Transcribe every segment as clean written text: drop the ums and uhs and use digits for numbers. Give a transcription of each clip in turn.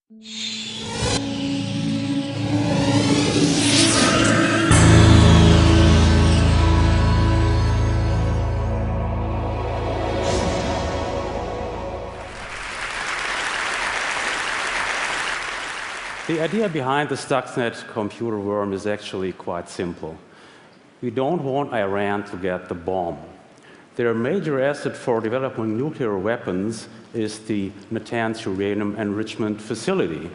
The idea behind the Stuxnet computer worm is actually quite simple. We don't want Iran to get the bomb. Their major asset for developing nuclear weapons is the Natanz uranium enrichment facility.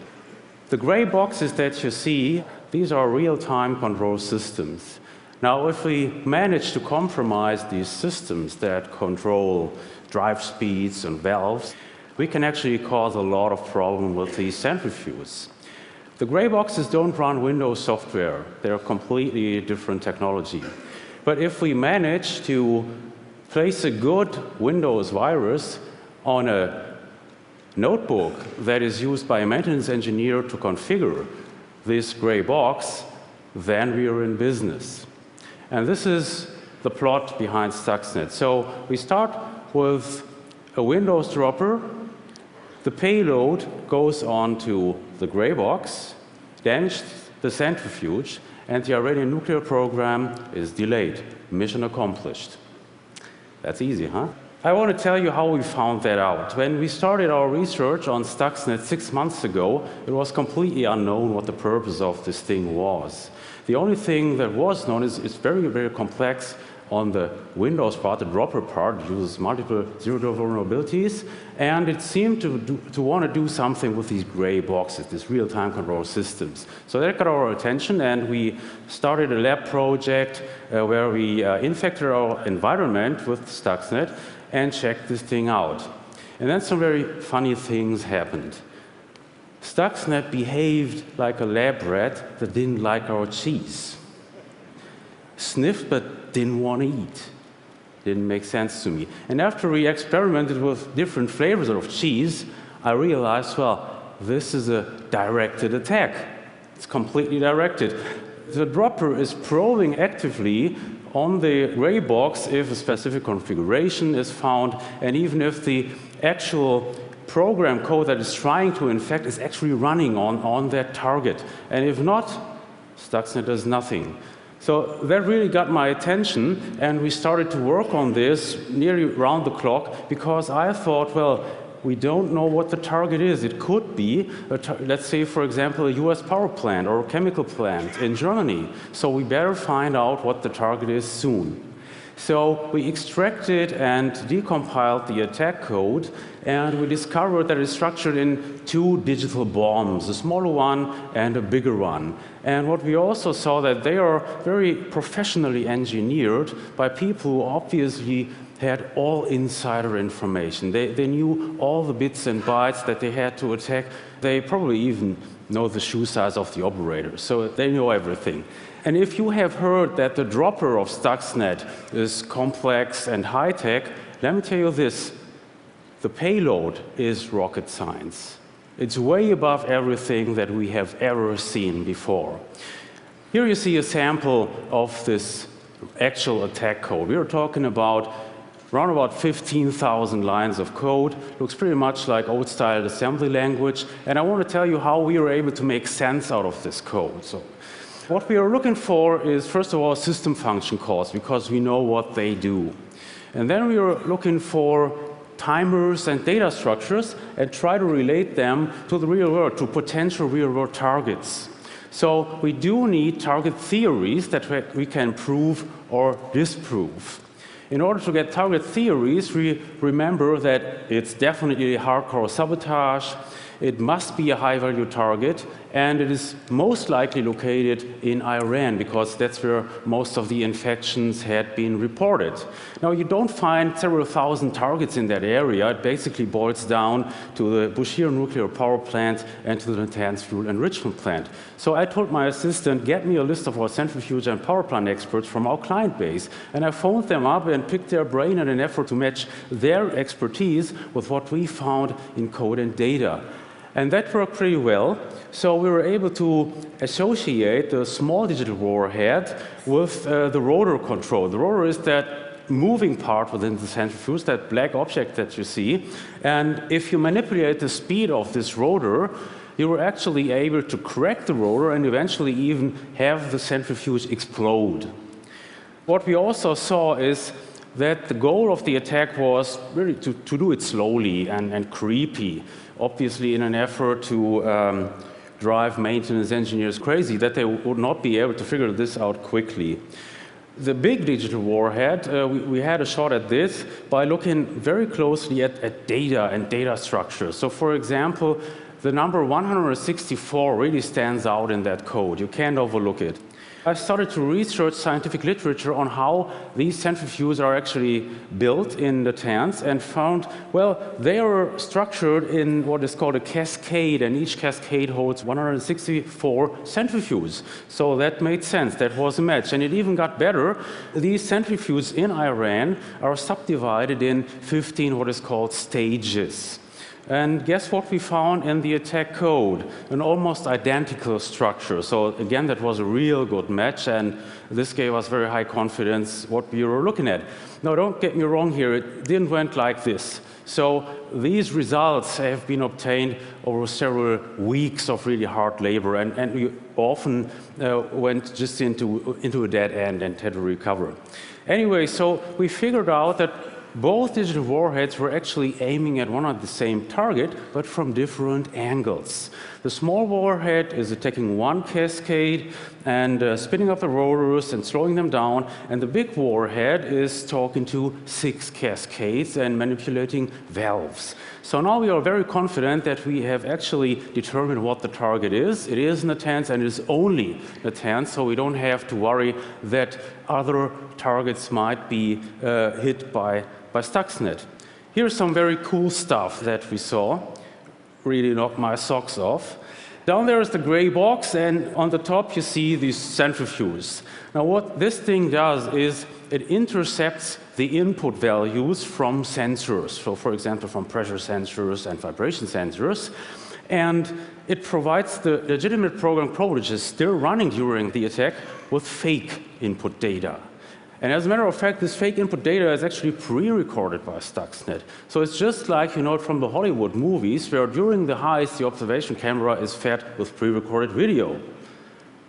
The gray boxes that you see, these are real-time control systems. Now, if we manage to compromise these systems that control drive speeds and valves, we can actually cause a lot of problem with these centrifuges. The gray boxes don't run Windows software. They're completely different technology. But if we manage to place a good Windows virus on a notebook that is used by a maintenance engineer to configure this gray box, then we are in business. And this is the plot behind Stuxnet. So we start with a Windows dropper. The payload goes on to the gray box, damages the centrifuge, and the Iranian nuclear program is delayed. Mission accomplished. That's easy, huh? I want to tell you how we found that out. When we started our research on Stuxnet 6 months ago, it was completely unknown what the purpose of this thing was. The only thing that was known is it's very, very complex. On the Windows part, the dropper part, uses multiple zero-day vulnerabilities, and it seemed to want to do something with these gray boxes, these real-time control systems. So that got our attention, and we started a lab project where we infected our environment with Stuxnet and checked this thing out. And then some very funny things happened. Stuxnet behaved like a lab rat that didn't like our cheese. Sniffed but didn't want to eat. Didn't make sense to me. And after we experimented with different flavors of cheese, I realized, well, this is a directed attack. It's completely directed. The dropper is probing actively on the gray box if a specific configuration is found, and even if the actual program code that is trying to infect is actually running on that target. And if not, Stuxnet does nothing. So that really got my attention, and we started to work on this nearly round the clock because I thought, well, we don't know what the target is. It could be, let's say, for example, a US power plant or a chemical plant in Germany. So we better find out what the target is soon. So we extracted and decompiled the attack code, and we discovered that it's structured in 2 digital bombs, a smaller one and a bigger one. And what we also saw that they are very professionally engineered by people who obviously had all insider information. They knew all the bits and bytes that they had to attack. They probably even know the shoe size of the operator, so they know everything. And if you have heard that the dropper of Stuxnet is complex and high-tech, let me tell you this. The payload is rocket science. It's way above everything that we have ever seen before. Here you see a sample of this actual attack code. We are talking about around about 15,000 lines of code. Looks pretty much like old-style assembly language. And I want to tell you how we were able to make sense out of this code. So, what we are looking for is, first of all, system function calls, because we know what they do. And then we are looking for timers and data structures and try to relate them to the real world, to potential real-world targets. So we do need target theories that we can prove or disprove. In order to get target theories, we remember that it's definitely hardcore sabotage, it must be a high-value target, and it is most likely located in Iran, because that's where most of the infections had been reported. Now, you don't find several thousand targets in that area. It basically boils down to the Bushehr nuclear power plant and to the Natanz fuel enrichment plant. So I told my assistant, get me a list of our centrifuge and power plant experts from our client base. And I phoned them up and picked their brain in an effort to match their expertise with what we found in code and data. And that worked pretty well. So we were able to associate the small digital warhead with the rotor control. The rotor is that moving part within the centrifuge, that black object that you see. And if you manipulate the speed of this rotor, you were actually able to crack the rotor and eventually even have the centrifuge explode. What we also saw is that the goal of the attack was really to do it slowly and creepy, obviously in an effort to drive maintenance engineers crazy, that they would not be able to figure this out quickly. The big digital warhead, we had a shot at this by looking very closely at data and data structures. So for example, the number 164 really stands out in that code. You can't overlook it. I started to research scientific literature on how these centrifuges are actually built in the tanks and found, well, they are structured in what is called a cascade, and each cascade holds 164 centrifuges. So that made sense. That was a match. And it even got better. These centrifuges in Iran are subdivided in 15 what is called stages. And guess what we found in the attack code? An almost identical structure. So again, that was a real good match, and this gave us very high confidence what we were looking at. Now, don't get me wrong here, it didn't went like this. So these results have been obtained over several weeks of really hard labor, and we often went just into a dead end and had to recover. Anyway, so we figured out that both digital warheads were actually aiming at one and the same target, but from different angles. The small warhead is attacking one cascade and spinning up the rotors and slowing them down, and the big warhead is talking to 6 cascades and manipulating valves. So now we are very confident that we have actually determined what the target is. It is Natanz, and it is only Natanz, so we don't have to worry that other targets might be hit by Stuxnet. Here's some very cool stuff that we saw. Really knocked my socks off. Down there is the gray box, and on the top you see these centrifuges. Now what this thing does is it intercepts the input values from sensors. So for example, from pressure sensors and vibration sensors. And it provides the legitimate program code, which is still running during the attack, with fake input data. And as a matter of fact, this fake input data is actually pre-recorded by Stuxnet. So it's just like, you know, from the Hollywood movies, where during the heist, the observation camera is fed with pre-recorded video.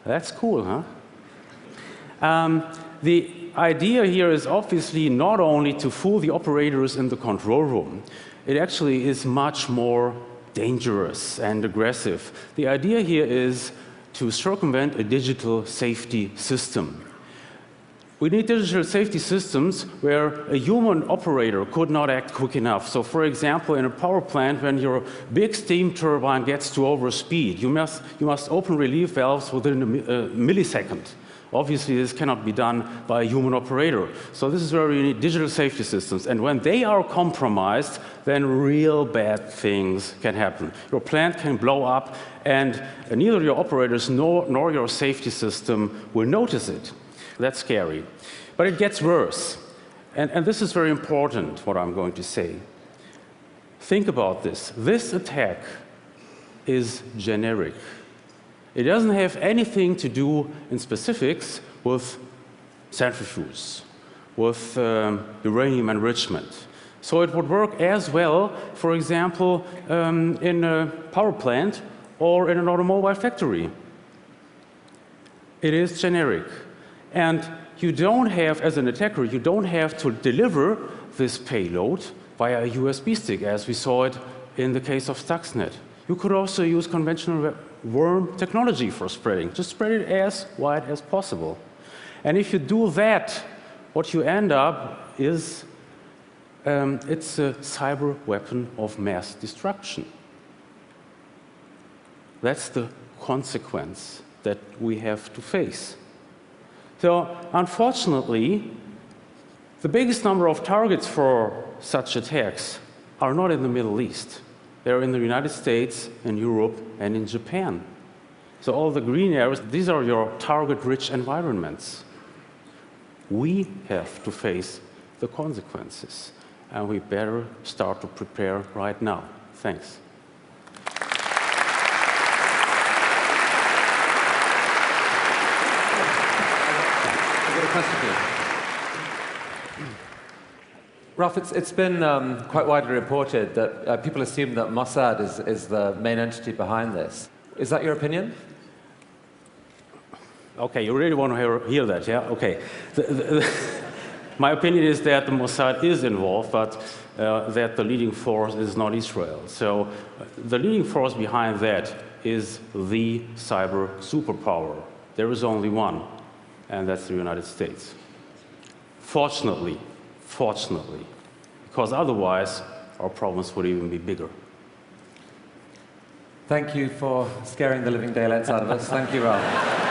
That's cool, huh? The idea here is obviously not only to fool the operators in the control room. It actually is much more dangerous and aggressive. The idea here is to circumvent a digital safety system. We need digital safety systems where a human operator could not act quick enough. So for example, in a power plant, when your big steam turbine gets to overspeed, you must open relief valves within a millisecond. Obviously, this cannot be done by a human operator. So this is where we need digital safety systems. And when they are compromised, then real bad things can happen. Your plant can blow up, and neither your operators nor your safety system will notice it. That's scary. But it gets worse. And this is very important, what I'm going to say. Think about this. This attack is generic. It doesn't have anything to do in specifics with centrifuges, with uranium enrichment. So it would work as well, for example, in a power plant or in an automobile factory. It is generic. And you don't have, as an attacker, you don't have to deliver this payload via a USB stick, as we saw it in the case of Stuxnet. You could also use conventional worm technology for spreading. Just spread it as wide as possible. And if you do that, what you end up is it's a cyber weapon of mass destruction. That's the consequence that we have to face. So, unfortunately, the biggest number of targets for such attacks are not in the Middle East. They're in the United States, in Europe, and in Japan. So all the green areas, these are your target-rich environments. We have to face the consequences, and we better start to prepare right now. Thanks. Ralph, it's been quite widely reported that people assume that Mossad is the main entity behind this. Is that your opinion? Okay, you really want to hear that, yeah? Okay. My opinion is that the Mossad is involved, but that the leading force is not Israel. So the leading force behind that is the cyber superpower. There is only one, and that's the United States. Fortunately, because otherwise our problems would even be bigger. Thank you for scaring the living daylights out of us. Thank you, Ralph.